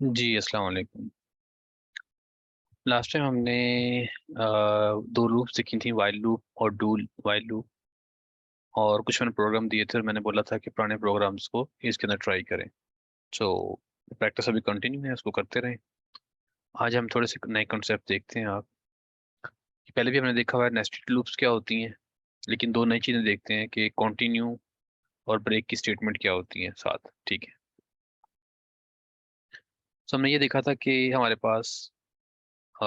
जी अस्सलाम वालेकुम। Last time हमने दो लूप्स सीखी थी, वाइल लूप और डू वाइल लूप। और कुछ मैंने प्रोग्राम दिए थे और मैंने बोला था कि पुराने प्रोग्राम्स को इसके अंदर ट्राई करें। सो प्रैक्टिस अभी कंटिन्यू है, उसको करते रहें। आज हम थोड़े से नए कॉन्सेप्ट देखते हैं। आप पहले भी हमने देखा हुआ है नेस्टेड लूप्स क्या होती हैं, लेकिन दो नई चीज़ें देखते हैं कि कंटिन्यू और ब्रेक की स्टेटमेंट क्या होती हैं साथ। ठीक है। तो हमने ये देखा था कि हमारे पास अ,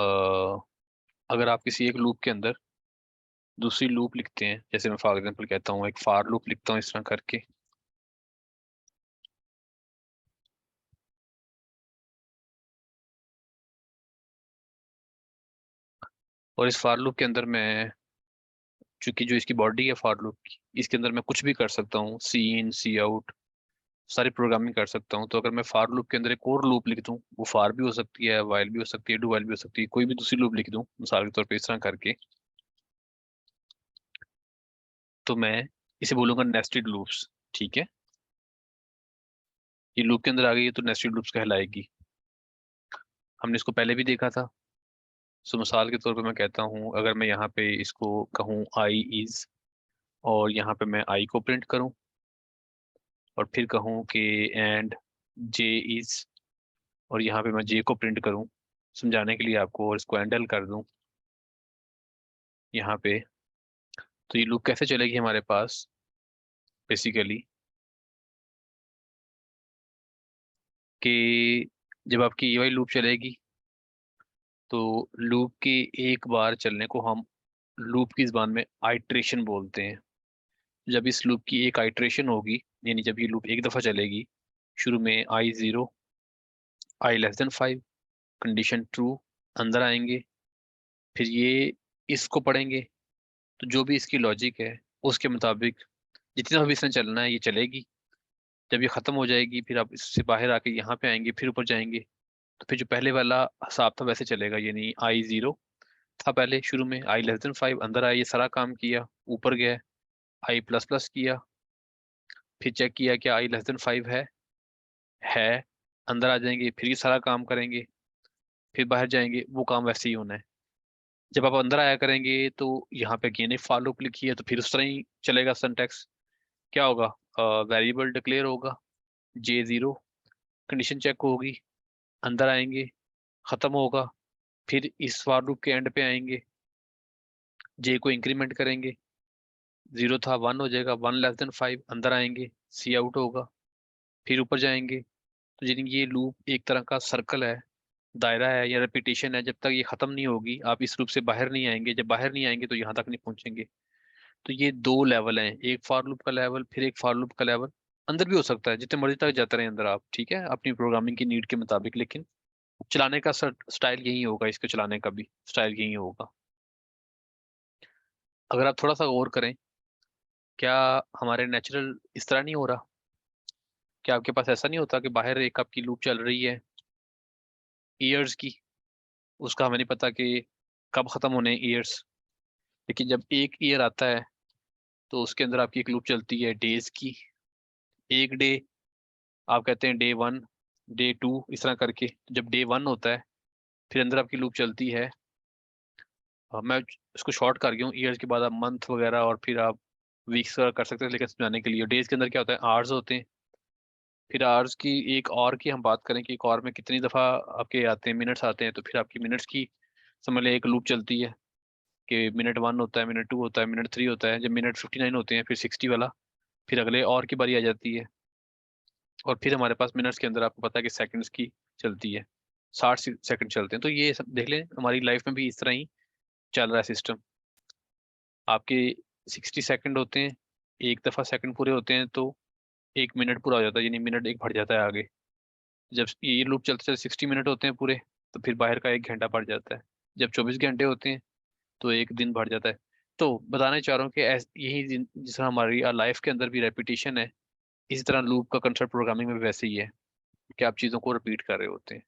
अगर आप किसी एक लूप के अंदर दूसरी लूप लिखते हैं, जैसे मैं फॉर एग्जांपल कहता हूँ, एक फार लूप लिखता हूँ इस तरह करके। और इस फार लूप के अंदर मैं, चूंकि जो इसकी बॉडी है फार लूप की, इसके अंदर मैं कुछ भी कर सकता हूँ, सी इन सी आउट, सारी प्रोग्रामिंग कर सकता हूँ। तो अगर मैं फार लूप के अंदर एक और लूप लिख दूँ, वो फार भी हो सकती है, वाइल भी हो सकती है, डू वाइल भी हो सकती है, कोई भी दूसरी लूप लिख दूँ मिसाल के तौर पे इस तरह करके, तो मैं इसे बोलूंगा नेस्टेड लूप्स। ठीक है। ये लूप के अंदर आ गई है तो नेस्टेड लूप्स कहलाएगी। हमने इसको पहले भी देखा था। सो मिसाल के तौर पे मैं कहता हूँ, अगर मैं यहाँ पे इसको कहूँ आई इज, और यहाँ पे मैं आई को प्रिंट करूँ, और फिर कहूँ कि एंड जे इज, और यहाँ पे मैं जे को प्रिंट करूँ समझाने के लिए आपको, और इसको हैंडल कर दूँ यहाँ पे, तो ये लूप कैसे चलेगी हमारे पास बेसिकली, कि जब आपकी ये वाली लूप चलेगी तो लूप के एक बार चलने को हम लूप की ज़बान में आइट्रेशन बोलते हैं। जब इस लूप की एक आइट्रेशन होगी, यानी जब ये लूप एक दफ़ा चलेगी, शुरू में आई ज़ीरो, आई लेस देन 5, कंडीशन ट्रू, अंदर आएंगे, फिर ये इसको पढ़ेंगे, तो जो भी इसकी लॉजिक है उसके मुताबिक जितना भी इसने चलना है ये चलेगी। जब ये खत्म हो जाएगी फिर आप इससे बाहर आके यहाँ पे आएंगे, फिर ऊपर जाएंगे, तो फिर जो पहले वाला हिसाब था वैसे चलेगा, यानी आई ज़ीरो था पहले शुरू में, आई लेस देन 5, अंदर आया, ये सारा काम किया, ऊपर गया, आई प्लस प्लस किया, फिर चेक किया कि आई लेस देन 5 है, अंदर आ जाएंगे, फिर ये सारा काम करेंगे, फिर बाहर जाएंगे, वो काम वैसे ही होना है। जब आप अंदर आया करेंगे तो यहाँ पे अगेन एक फॉर लूप लिखी है, तो फिर उस तरह ही चलेगा सिंटैक्स। क्या होगा, वेरिएबल डिक्लेयर होगा, जे ज़ीरो, कंडीशन चेक होगी, अंदर आएंगे, खत्म होगा, फिर इस फॉर लूप के एंड पे आएंगे, जे को इंक्रीमेंट करेंगे, जीरो था वन हो जाएगा, वन लेस देन 5, अंदर आएंगे, सी आउट होगा, फिर ऊपर जाएंगे। तो यानी ये लूप एक तरह का सर्कल है, दायरा है या रेपिटेशन है। जब तक ये खत्म नहीं होगी आप इस लूप से बाहर नहीं आएंगे, जब बाहर नहीं आएंगे तो यहाँ तक नहीं पहुंचेंगे। तो ये दो लेवल हैं, एक फॉर लूप का लेवल, फिर एक फॉर लूप का लेवल। अंदर भी हो सकता है, जितने मर्जी तक जाते रहे अंदर आप, ठीक है, अपनी प्रोग्रामिंग की नीड के मुताबिक, लेकिन चलाने का स्टाइल यही होगा, इसको चलाने का भी स्टाइल यही होगा। अगर आप थोड़ा सा गौर करें, क्या हमारे नेचुरल इस तरह नहीं हो रहा? क्या आपके पास ऐसा नहीं होता कि बाहर एक आपकी लूप चल रही है ईयर्स की, उसका हमें नहीं पता कि कब खत्म होने ईयर्स, लेकिन जब एक ईयर आता है तो उसके अंदर आपकी एक लूप चलती है डेज की। एक डे, आप कहते हैं डे वन, डे टू, इस तरह करके जब डे वन होता है फिर अंदर आपकी लूप चलती है। मैं इसको शॉर्ट कर गया हूँ, ईयर्स के बाद आप मंथ वगैरह और फिर आप वीक्स वगैरह कर सकते हैं, लेकिन समझाने के लिए डेज के अंदर क्या होता है, आवर्स होते हैं। फिर आवर्स की एक और की हम बात करें कि एक और में कितनी दफ़ा आपके आते हैं, मिनट्स आते हैं, तो फिर आपकी मिनट्स की समझ लें एक लूप चलती है कि मिनट वन होता है, मिनट टू होता है, मिनट थ्री होता है, जब मिनट 59 होते हैं फिर 60 वाला, फिर अगले और की बारी आ जाती है। और फिर हमारे पास मिनट्स के अंदर आपको पता है कि सेकंड्स की चलती है, 60 सेकंड चलते हैं। तो ये सब देख लें, हमारी लाइफ में भी इस तरह ही चल रहा है सिस्टम। आपके 60 सेकंड होते हैं, एक दफ़ा सेकंड पूरे होते हैं तो एक मिनट पूरा हो जाता है, यानी मिनट एक बढ़ जाता है आगे। जब ये लूप चलते चलते 60 मिनट होते हैं पूरे, तो फिर बाहर का एक घंटा बढ़ जाता है। जब 24 घंटे होते हैं तो एक दिन बढ़ जाता है। तो बताना चाह रहा हूँ कि यही जिस तरह हमारी लाइफ के अंदर भी रेपिटेशन है, इसी तरह लूप का कंसेप्ट प्रोग्रामिंग में भी वैसे ही है कि आप चीज़ों को रिपीट कर रहे होते हैं।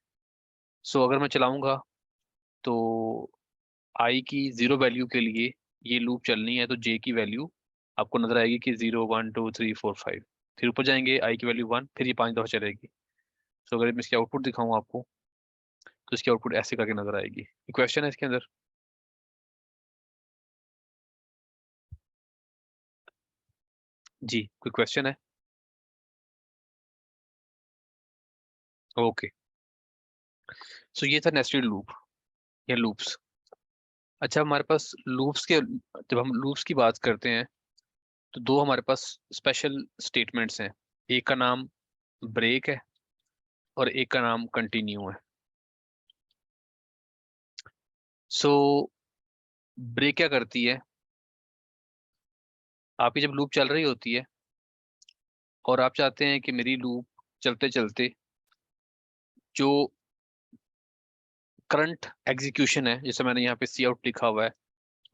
सो अगर मैं चलाऊंगा तो आई की जीरो वैल्यू के लिए ये लूप चलनी है, तो जे की वैल्यू आपको नजर आएगी कि 0 1 2 3 4 5, फिर ऊपर जाएंगे आई की वैल्यू 1, फिर ये 5 दफ़ा चलेगी। तो अगर मैं इसकी आउटपुट दिखाऊं आपको तो इसकी आउटपुट ऐसे करके नजर आएगी। क्वेश्चन है इसके अंदर? जी, कोई क्वेश्चन है? ओके, सो ये था नेस्टेड लूप या लूप्स। अच्छा, हमारे पास लूप्स के, जब हम लूप्स की बात करते हैं तो दो हमारे पास स्पेशल स्टेटमेंट्स हैं। एक का नाम ब्रेक है और एक का नाम कंटिन्यू है। सो ब्रेक क्या करती है? आपकी जब लूप चल रही होती है और आप चाहते हैं कि मेरी लूप चलते चलते जो करंट एग्जीक्यूशन है, जैसे मैंने यहाँ पे सी आउट लिखा हुआ है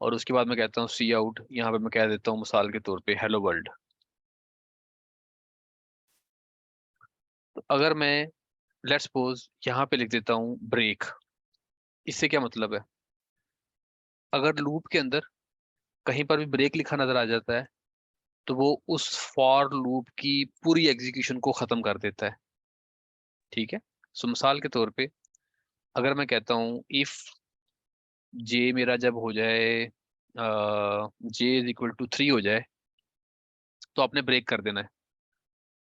और उसके बाद मैं कहता हूँ सी आउट, यहाँ पे मैं कह देता हूँ मिसाल के तौर पे हेलो वर्ल्ड। तो अगर मैं लेट्स सपोज यहाँ पे लिख देता हूँ ब्रेक, इससे क्या मतलब है? अगर लूप के अंदर कहीं पर भी ब्रेक लिखा नजर आ जाता है तो वो उस फॉर लूप की पूरी एग्जीक्यूशन को खत्म कर देता है। ठीक है, सो मिसाल के तौर पे अगर मैं कहता हूँ इफ जे मेरा जब हो जाए J = 3 हो जाए तो आपने ब्रेक कर देना है।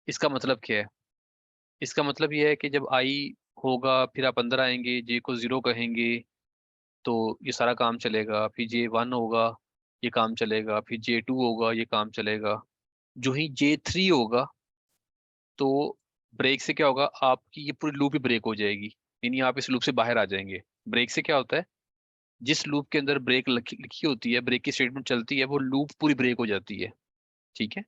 इसका मतलब क्या है? इसका मतलब ये है कि जब आई होगा फिर आप अंदर आएंगे, जे को 0 कहेंगे तो ये सारा काम चलेगा, फिर J1 होगा ये काम चलेगा, फिर J2 होगा ये काम चलेगा। जो ही J3 होगा तो ब्रेक से क्या होगा, आपकी ये पूरी लूप ही ब्रेक हो जाएगी, यानी आप इस लूप से बाहर आ जाएंगे। ब्रेक से क्या होता है, जिस लूप के अंदर ब्रेक लिखी होती है, ब्रेक की स्टेटमेंट चलती है, वो लूप पूरी ब्रेक हो जाती है। ठीक है,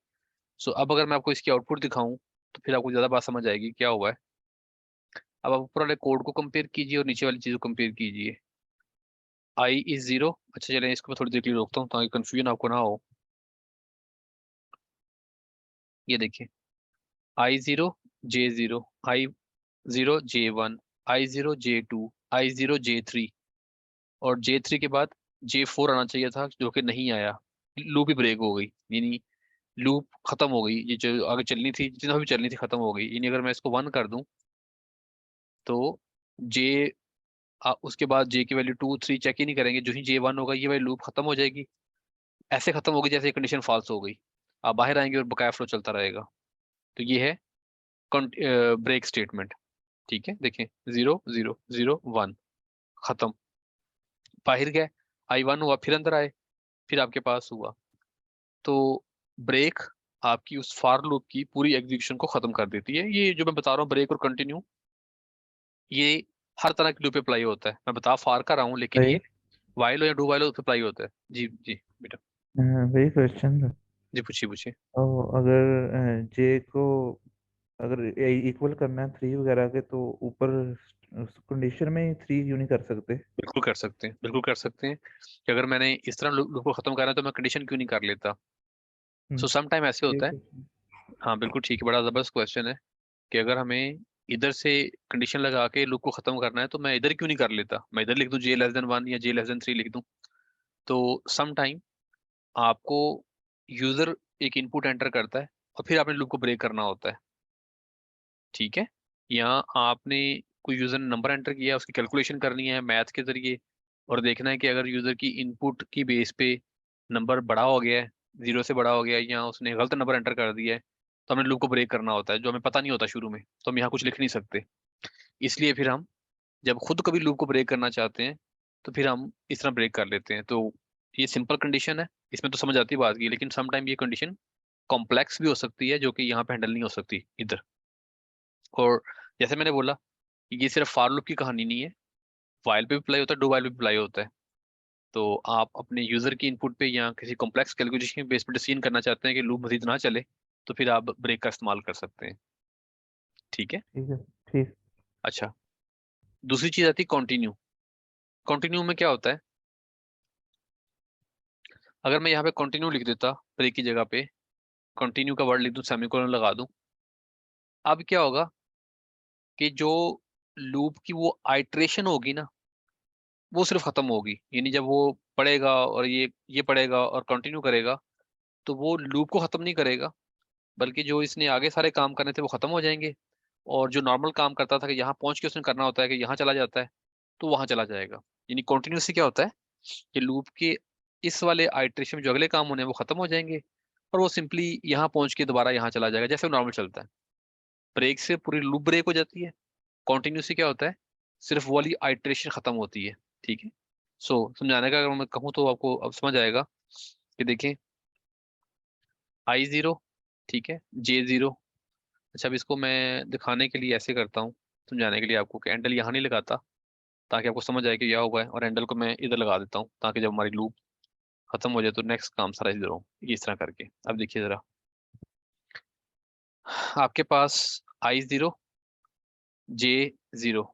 सो अब अगर मैं आपको इसकी आउटपुट दिखाऊं तो फिर आपको ज्यादा बात समझ आएगी क्या हुआ है। अब आप ऊपर वाले कोड को कंपेयर कीजिए और नीचे वाली चीज को कंपेयर कीजिए। I = 0। अच्छा चलें, इसको मैं थोड़ी देर के लिए रोकता हूँ ताकि कंफ्यूजन आपको ना हो। ये देखिए, I0 J0, I0 J1, I0 J2, I0 J3 और J3 के बाद J4 आना चाहिए था जो कि नहीं आया। लूप ही ब्रेक हो गई, यानी लूप खत्म हो गई। ये जो आगे चलनी थी, जितना भी चलनी थी, खत्म हो गई। यानी अगर मैं इसको 1 कर दूं तो J, उसके बाद J की वैल्यू 2 3 चेक ही नहीं करेंगे, जो ही J1 होगा ये वाली लूप खत्म हो जाएगी। ऐसे खत्म होगी जैसे कंडीशन फॉल्स हो गई। आप बाहर आएंगे और बकाया फ्लो चलता रहेगा। तो ये है ब्रेक स्टेटमेंट। ठीक है, देखें 0 0 0 1 खत्म। बाहर गए, I1 हुआ, फिर अंदर आए, फिर आपके पास हुआ। तो ब्रेक आपकी उस फॉर लूप की पूरी एग्जीक्यूशन को खत्म कर देती है। ये जो मैं बता रहा हूँ ब्रेक और कंटिन्यू, ये हर तरह की लूप पे अप्लाई होता है। मैं बता फॉर कर रहा हूँ लेकिन भाई ये वाइल हो या डू वाइल हो, उस पे अप्लाई होता है। जी जी बेटा, वही क्वेश्चन था। जी पूछिए पूछिए। और अगर जे को अगर इक्वल करना है 3 वगैरह के, तो ऊपर कंडीशन में 3 क्यों नहीं कर सकते? बिल्कुल कर सकते हैं, बिल्कुल कर सकते हैं कि अगर मैंने इस तरह लूप को खत्म करना है तो मैं कंडीशन क्यों नहीं कर लेता। सो सम टाइम ऐसे ये होता है। क्वेश्चन। हाँ बिल्कुल ठीक है, बड़ा जबरदस्त क्वेश्चन है कि अगर हमें इधर से कंडीशन लगा के लूप को खत्म करना है तो मैं इधर क्यों नहीं कर लेता। मैं इधर लिख दूं J <1 या J<3 लिख दूं। तो सम टाइम आपको यूजर एक इनपुट एंटर करता है और फिर आपने लूप को ब्रेक करना होता है। ठीक है, यहाँ आपने कोई यूजर ने नंबर एंटर किया, उसकी कैलकुलेशन करनी है मैथ के जरिए और देखना है कि अगर यूजर की इनपुट की बेस पे नंबर बड़ा हो गया है, 0 से बड़ा हो गया है, या उसने गलत नंबर एंटर कर दिया है, तो हमें लूप को ब्रेक करना होता है, जो हमें पता नहीं होता शुरू में, तो हम यहाँ कुछ लिख नहीं सकते। इसलिए फिर हम जब खुद कभी लूप को ब्रेक करना चाहते हैं तो फिर हम इस तरह ब्रेक कर लेते हैं। तो ये सिंपल कंडीशन है, इसमें तो समझ आती है बात की, लेकिन सम टाइम ये कंडीशन कॉम्प्लेक्स भी हो सकती है जो कि यहाँ पे हैंडल नहीं हो सकती इधर। और जैसे मैंने बोला, ये सिर्फ फॉर लूप की कहानी नहीं है, वाइल पे भी अप्लाई होता है, डू वाइल पे भी अप्लाई होता है। तो आप अपने यूजर की इनपुट पे या किसी कॉम्प्लेक्स कैलकुलेशन के बेस पे डिसीजन करना चाहते हैं कि लूप मजीद ना चले, तो फिर आप ब्रेक का इस्तेमाल कर सकते हैं। ठीक है, ठीक है। ठीक। अच्छा, दूसरी चीज आती है कंटिन्यू। कंटिन्यू में क्या होता है, अगर मैं यहाँ पे कंटिन्यू लिख देता ब्रेक की जगह पे, कंटिन्यू का वर्ड लिख दूं, सेमीकोलन लगा दूं, अब क्या होगा कि जो लूप की वो आइट्रेशन होगी ना, वो सिर्फ खत्म होगी। यानी जब वो पढ़ेगा और ये पढ़ेगा और कंटिन्यू करेगा तो वो लूप को खत्म नहीं करेगा, बल्कि जो इसने आगे सारे काम करने थे वो खत्म हो जाएंगे और जो नॉर्मल काम करता था कि यहाँ पहुंच के उसने करना होता है कि यहाँ चला जाता है तो वहां चला जाएगा। यानी कॉन्टिन्यूस से क्या होता है कि लूप के इस वाले आइट्रेशन में जो अगले काम होने हैं वो खत्म हो जाएंगे और वो सिंपली यहाँ पहुंच के दोबारा यहाँ चला जाएगा जैसे नॉर्मल चलता है। ब्रेक से पूरी लूप ब्रेक हो जाती है। कॉन्टिन्यूस से क्या होता है, सिर्फ वो वाली आइट्रेशन खत्म होती है। ठीक है। समझाने का अगर मैं कहूँ तो आपको अब समझ आएगा कि देखें I0, ठीक है, J0। अच्छा, अब इसको मैं दिखाने के लिए ऐसे करता हूँ, समझाने के लिए आपको, कि एंडल यहाँ नहीं लगाता ताकि आपको समझ आए कि क्या हुआ है, और एंडल को मैं इधर लगा देता हूँ ताकि जब हमारी लूप खत्म हो जाए तो नेक्स्ट काम सारा इधर हो, ये इस तरह करके। अब देखिए जरा, आपके पास I0, J0।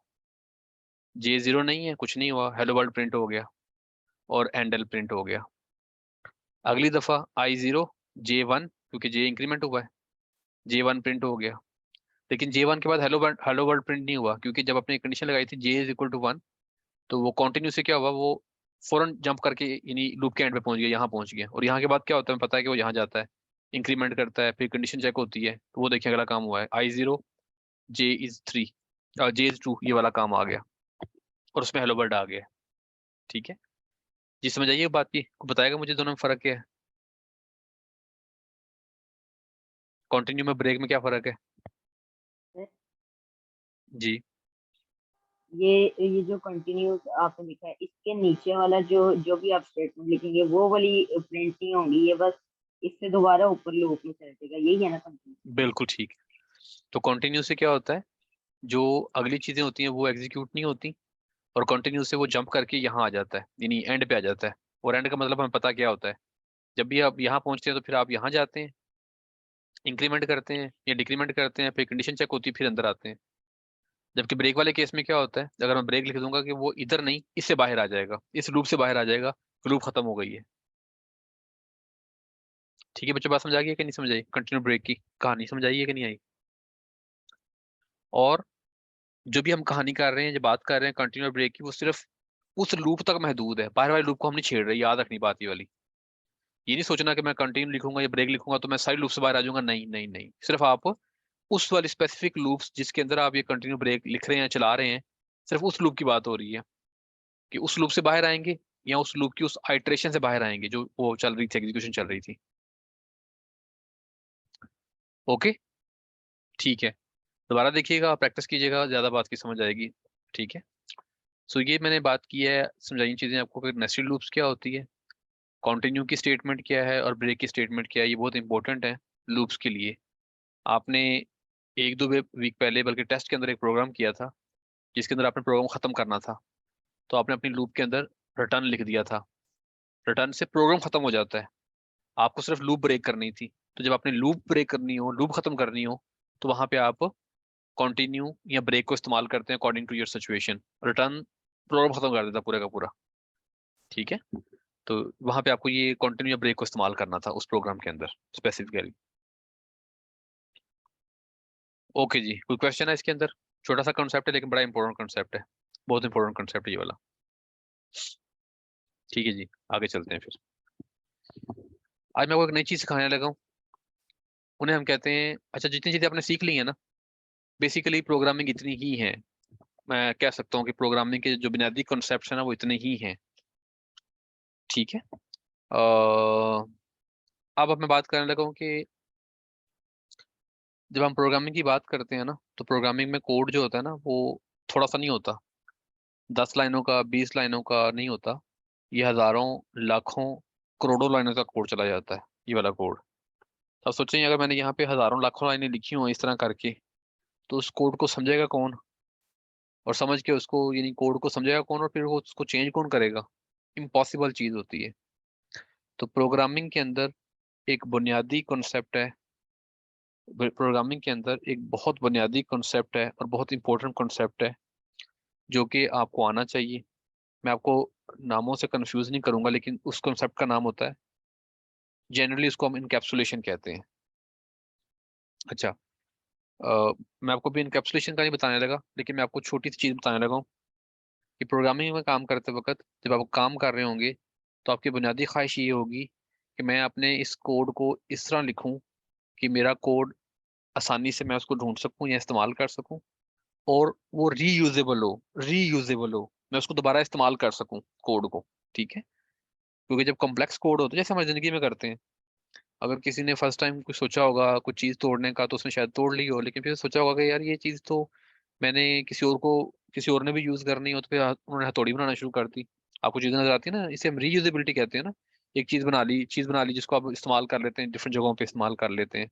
J0 नहीं है, कुछ नहीं हुआ, हेलो वर्ल्ड प्रिंट हो गया और एंडल प्रिंट हो गया। अगली दफा I0, J1, क्योंकि J इंक्रीमेंट हुआ है, J1 प्रिंट हो गया। लेकिन J1 के बाद हेलो वर्ल्ड प्रिंट नहीं हुआ, क्योंकि जब आपने कंडीशन लगाई थी J=1, तो वो कंटिन्यू से क्या हुआ, वो फौरन जंप करके यानी लूप के एंड पे पहुंच गया, यहाँ पहुंच गया। और यहाँ के बाद क्या होता है, हमें पता है कि वो यहाँ जाता है, इंक्रीमेंट करता है, फिर कंडीशन चेक होती है, तो वो देखिए अगला काम हुआ है I0, J3, J2, ये वाला काम आ गया और उसमें हेलो वर्ल्ड आ गया। ठीक है जी, समझ आइए बात की, बताएगा मुझे दोनों में फर्क क्या है, कंटिन्यू में ब्रेक में क्या फर्क है। जी, ये जो कंटिन्यूस आपने लिखा है, इसके नीचे वाला जो जो भी आप स्टेटमेंट लिखेंगे वो वाली प्रिंट नहीं होंगी, ये बस इससे दोबारा ऊपर लूप में चलेगा, यही है ना कंटिन्यूस। बिल्कुल ठीक। तो कंटिन्यू से क्या होता है, जो अगली चीजें होती हैं वो एग्जीक्यूट नहीं होती, और कंटिन्यू से वो जंप करके यहाँ आ जाता है, यानी एंड पे आ जाता है। और एंड का मतलब हमें पता क्या होता है, जब भी आप यहाँ पहुंचते हैं तो फिर आप यहाँ जाते हैं, इंक्रीमेंट करते हैं या डिक्रीमेंट करते हैं, फिर कंडीशन चेक होती है, फिर अंदर आते हैं। जबकि ब्रेक वाले केस में क्या होता है, अगर मैं ब्रेक लिख दूंगा कि वो इधर नहीं, इससे बाहर आ जाएगा, इस लूप से बाहर आ जाएगा, लूप खत्म हो गई है। ठीक है बच्चों, बात समझ आ गई है कि नहीं समझ आई, कंटिन्यू ब्रेक की कहानी समझ आई है कि नहीं आई। और जो भी हम कहानी कर रहे हैं, जो बात कर रहे हैं कंटिन्यू ब्रेक की, वो सिर्फ उस लूप तक महदूद है, बाहर वाले लूप को हम नहीं छेड़ रहे, याद रखनी बात ये वाली। ये नहीं सोचना कि मैं कंटिन्यू लिखूंगा या ब्रेक लिखूंगा तो मैं साइड लूप से बाहर आ जाऊंगा, नहीं नहीं नहीं, सिर्फ आप उस वाली स्पेसिफिक लूप्स जिसके अंदर आप ये कंटिन्यू ब्रेक लिख रहे हैं, चला रहे हैं, सिर्फ उस लूप की बात हो रही है कि उस लूप से बाहर आएंगे या उस लूप की उस आइट्रेशन से बाहर आएंगे जो वो चल रही थी, एग्जीक्यूशन चल रही थी। ओके, ठीक है, दोबारा देखिएगा, प्रैक्टिस कीजिएगा, ज्यादा बात की समझ आएगी। ठीक है। ये मैंने बात की है, समझाई चीजें आपको कि नेस्टेड लूप्स क्या होती है, कंटिन्यू की स्टेटमेंट क्या है और ब्रेक की स्टेटमेंट क्या है, ये बहुत इंपॉर्टेंट है लूप्स के लिए। आपने एक दो वीक पहले बल्कि टेस्ट के अंदर एक प्रोग्राम किया था जिसके अंदर आपने प्रोग्राम खत्म करना था, तो आपने अपनी लूप के अंदर रिटर्न लिख दिया था। रिटर्न से प्रोग्राम खत्म हो जाता है, आपको सिर्फ लूप ब्रेक करनी थी। तो जब आपने लूप ब्रेक करनी हो, लूप खत्म करनी हो, तो वहां पे आप कंटिन्यू या ब्रेक को इस्तेमाल करते हैं according to your situation. Return program खत्म कर देता पूरे का पूरा। ठीक है। तो वहां पे आपको ये कंटिन्यू या ब्रेक को इस्तेमाल करना था उस प्रोग्राम के अंदर स्पेसिफिकली। ओके जी, कोई क्वेश्चन है इसके अंदर, छोटा सा कॉन्सेप्ट है लेकिन बड़ा इंपॉर्टेंट कॉन्सेप्ट है, बहुत इंपॉर्टेंट कॉन्सेप्ट है ये वाला। ठीक है जी, आगे चलते हैं फिर। आज मैं आपको एक नई चीज सिखाने लगा हूँ, उन्हें हम कहते हैं, अच्छा जितनी चीजें आपने सीख ली है ना, बेसिकली प्रोग्रामिंग इतनी ही है। मैं कह सकता हूँ कि प्रोग्रामिंग के जो बुनियादी कॉन्सेप्ट है ना वो इतने ही हैं। ठीक है। अब मैं बात करने लगा हूँ कि जब हम प्रोग्रामिंग की बात करते हैं ना, तो प्रोग्रामिंग में कोड जो होता है ना वो थोड़ा सा नहीं होता, 10 लाइनों का 20 लाइनों का नहीं होता, ये हजारों लाखों करोड़ों लाइनों का कोड चला जाता है, ये वाला कोड। अब सोचें अगर मैंने यहाँ पे हजारों लाखों लाइनें लिखी हो इस तरह करके, तो उस कोड को समझेगा कौन, और समझ के उसको यानी कोड को समझेगा कौन, और फिर वो उसको चेंज कौन करेगा, इम्पॉसिबल चीज होती है। तो प्रोग्रामिंग के अंदर एक बुनियादी कॉन्सेप्ट है, प्रोग्रामिंग के अंदर एक बहुत बुनियादी कॉन्सेप्ट है और बहुत इंपॉर्टेंट कॉन्सेप्ट है जो कि आपको आना चाहिए। मैं आपको नामों से कंफ्यूज नहीं करूंगा, लेकिन उस कॉन्सेप्ट का नाम होता है, जनरली उसको हम इनकैप्सुलेशन कहते हैं। अच्छा, मैं आपको भी इनकैप्सुलेशन का नहीं बताने लगा, लेकिन मैं आपको छोटी सी चीज बताने लगा हूँ कि प्रोग्रामिंग में काम करते वक्त जब आप काम कर रहे होंगे, तो आपकी बुनियादी ख्वाहिश ये होगी कि मैं अपने इस कोड को इस तरह लिखूं कि मेरा कोड आसानी से मैं उसको ढूंढ सकूं या इस्तेमाल कर सकूं, और वो रीयूजेबल हो, मैं उसको दोबारा इस्तेमाल कर सकूं कोड को। ठीक है, क्योंकि जब कॉम्प्लेक्स कोड होता है जैसे हमारी जिंदगी में करते हैं, अगर किसी ने फर्स्ट टाइम कुछ सोचा होगा कुछ चीज तोड़ने का, तो उसने शायद तोड़ ली हो, लेकिन फिर सोचा होगा कि यार ये चीज तो मैंने किसी और ने भी यूज करनी हो, तो फिर उन्होंने हथौड़ी बनाना शुरू कर दी। आपको चीजें नजर आती है ना, इसे हम रीयूजेबिलिटी कहते हैं ना। एक चीज बना ली जिसको आप इस्तेमाल कर लेते हैं, डिफरेंट जगहों पे इस्तेमाल कर लेते हैं।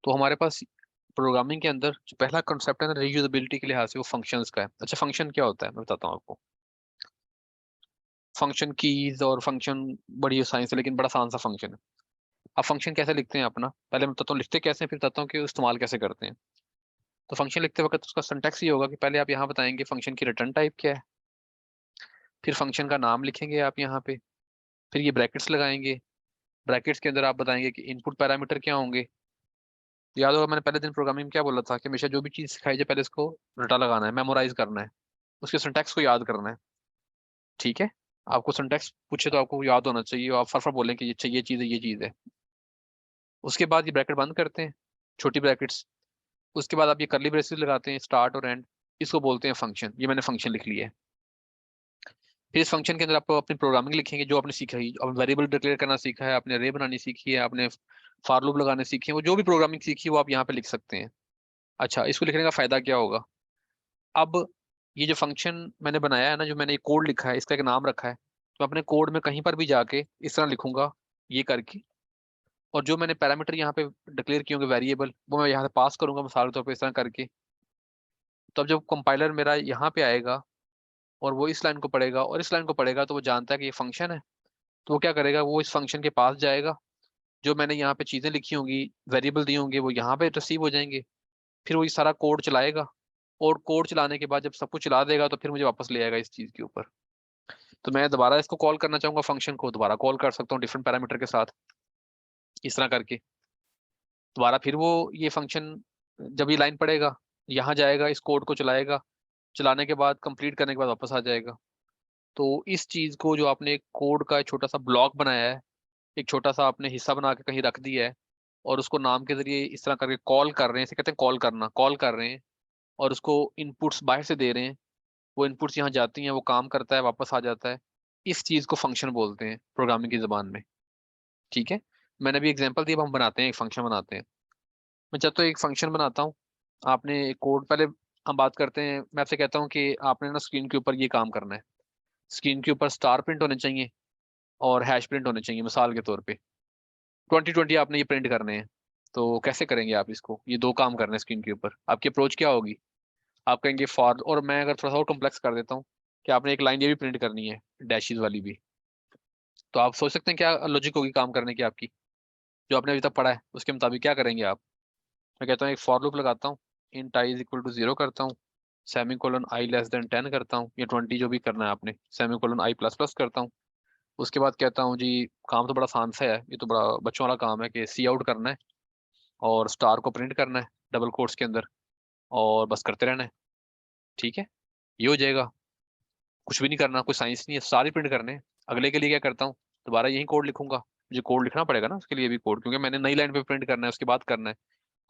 तो हमारे पास प्रोग्रामिंग के अंदर जो पहला कॉन्सेप्ट है ना रीयूजेबिलिटी के लिहाज से, वो फंक्शंस का है। अच्छा, फंक्शन क्या होता है मैं बताता हूँ आपको। फंक्शन कीज और फंक्शन बड़ी साइंस है, लेकिन बड़ा आसान सा फंक्शन है। अब फंक्शन कैसे लिखते हैं अपना, पहले मैं बताता हूँ लिखते कैसे हैं, फिर बताता हूँ कि इस्तेमाल कैसे करते हैं। तो फंक्शन लिखते वक्त उसका सिंटैक्स ये होगा कि पहले आप यहाँ बताएंगे फंक्शन की रिटर्न टाइप क्या है, फिर फंक्शन का नाम लिखेंगे आप यहाँ पे, फिर ये ब्रैकेट्स लगाएंगे। ब्रैकेट्स के अंदर आप बताएंगे कि इनपुट पैरामीटर क्या होंगे। याद होगा मैंने पहले दिन प्रोग्रामिंग में क्या बोला था कि हमेशा जो भी चीज़ सिखाई जाए पहले इसको रटा लगाना है, मेमोराइज करना है, उसके सिंटैक्स को याद करना है। ठीक है, आपको सिंटैक्स पूछे तो आपको याद होना चाहिए, आप फटाफट बोलें कि ये चीज़ है, ये चीज़ है। उसके बाद ये ब्रैकेट बंद करते हैं, छोटी ब्रैकेट्स। उसके बाद आप ये कर्ली ब्रेसेस लगाते हैं, स्टार्ट और एंड, इसको बोलते हैं फंक्शन। ये मैंने फंक्शन लिख लिया है। फिर इस फंक्शन के अंदर आपको अपनी प्रोग्रामिंग लिखेंगे जो आपने सीखा है। अब वेरिएबल डिक्लेयर करना सीखा है आपने, अरे बनानी सीखी है आपने, फॉर लूप लगाने सीखे हैं, वो जो भी प्रोग्रामिंग सीखी है वो आप यहाँ पे लिख सकते हैं। अच्छा, इसको लिखने का फायदा क्या होगा। अब ये जो फंक्शन मैंने बनाया है ना, जो मैंने ये कोड लिखा है, इसका एक नाम रखा है, तो अपने कोड में कहीं पर भी जाके इस तरह लिखूंगा, ये करके। और जो मैंने पैरामीटर यहाँ पे डिक्लेयर किए होंगे वेरिएबल, वो मैं यहाँ से पास करूंगा मिसाल के तौर पर इस तरह करके। तब जब कंपाइलर मेरा यहाँ पे आएगा और वो इस लाइन को पढ़ेगा और इस लाइन को पढ़ेगा, तो वो जानता है कि ये फंक्शन है। तो वो क्या करेगा, वो इस फंक्शन के पास जाएगा, जो मैंने यहाँ पे चीजें लिखी होंगी, वेरिएबल दिए होंगे, वो यहाँ पे रिसीव हो जाएंगे। फिर वो ये सारा कोड चलाएगा, और कोड चलाने के बाद जब सब कुछ चला देगा तो फिर मुझे वापस ले आएगा इस चीज के ऊपर। तो मैं दोबारा इसको कॉल करना चाहूंगा, फंक्शन को दोबारा कॉल कर सकता हूँ डिफरेंट पैरामीटर के साथ, इस तरह करके। दोबारा फिर वो ये फंक्शन जब ये लाइन पढ़ेगा, यहाँ जाएगा, इस कोड को चलाएगा, चलाने के बाद कंप्लीट करने के बाद वापस आ जाएगा। तो इस चीज को जो आपने एक कोड का एक छोटा सा ब्लॉक बनाया है, एक छोटा सा आपने हिस्सा बना के कहीं रख दिया है, और उसको नाम के जरिए इस तरह करके कॉल कर रहे हैं, इसे कहते हैं कॉल करना, कॉल कर रहे हैं, और उसको इनपुट्स बाहर से दे रहे हैं। वो इनपुट्स यहाँ जाती हैं, वो काम करता है, वापस आ जाता है। इस चीज को फंक्शन बोलते हैं प्रोग्रामिंग की जबान में। ठीक है, मैंने अभी एग्जांपल दिया, अब हम बनाते हैं, एक फंक्शन बनाते हैं। मैं चाहता हूँ एक फंक्शन बनाता हूँ। आपने एक कोड पहले, हम बात करते हैं, मैं आपसे कहता हूँ कि आपने ना स्क्रीन के ऊपर ये काम करना है। स्क्रीन के ऊपर स्टार प्रिंट होने चाहिए और हैश प्रिंट होने चाहिए, मिसाल के तौर पे 2020 आपने ये प्रिंट करने हैं। तो कैसे करेंगे आप इसको, ये दो काम करने हैं स्क्रीन के ऊपर, आपकी अप्रोच क्या होगी। आप कहेंगे फॉर, और मैं अगर थोड़ा सा और कॉम्प्लेक्स कर देता हूँ कि आपने एक लाइन ये भी प्रिंट करनी है, डैशेस वाली भी। तो आप सोच सकते हैं क्या लॉजिक होगी काम करने की आपकी, जो आपने अभी तक पढ़ा है उसके मुताबिक क्या करेंगे आप। मैं कहता हूँ एक फॉर लूप लगाता हूँ, int I is equal to 0 करता हूँ, semicolon I less than 10 करता हूँ, या 20 जो भी करना है आपने, सेमी कोलन आई प्लस प्लस करता हूँ। उसके बाद कहता हूँ जी, काम तो बड़ा आसान सा है, ये तो बड़ा बच्चों वाला काम है कि सी आउट करना है और स्टार को प्रिंट करना है डबल कोट्स के अंदर, और बस करते रहना है। ठीक है, ये हो जाएगा, कुछ भी नहीं करना, कोई साइंस नहीं है, सारे प्रिंट करने हैं। अगले के लिए क्या करता हूँ, दोबारा यही कोड लिखूंगा, मुझे कोड लिखना पड़ेगा ना उसके लिए भी कोड, क्योंकि मैंने नई लाइन पे प्रिंट करना है, उसके बाद करना है।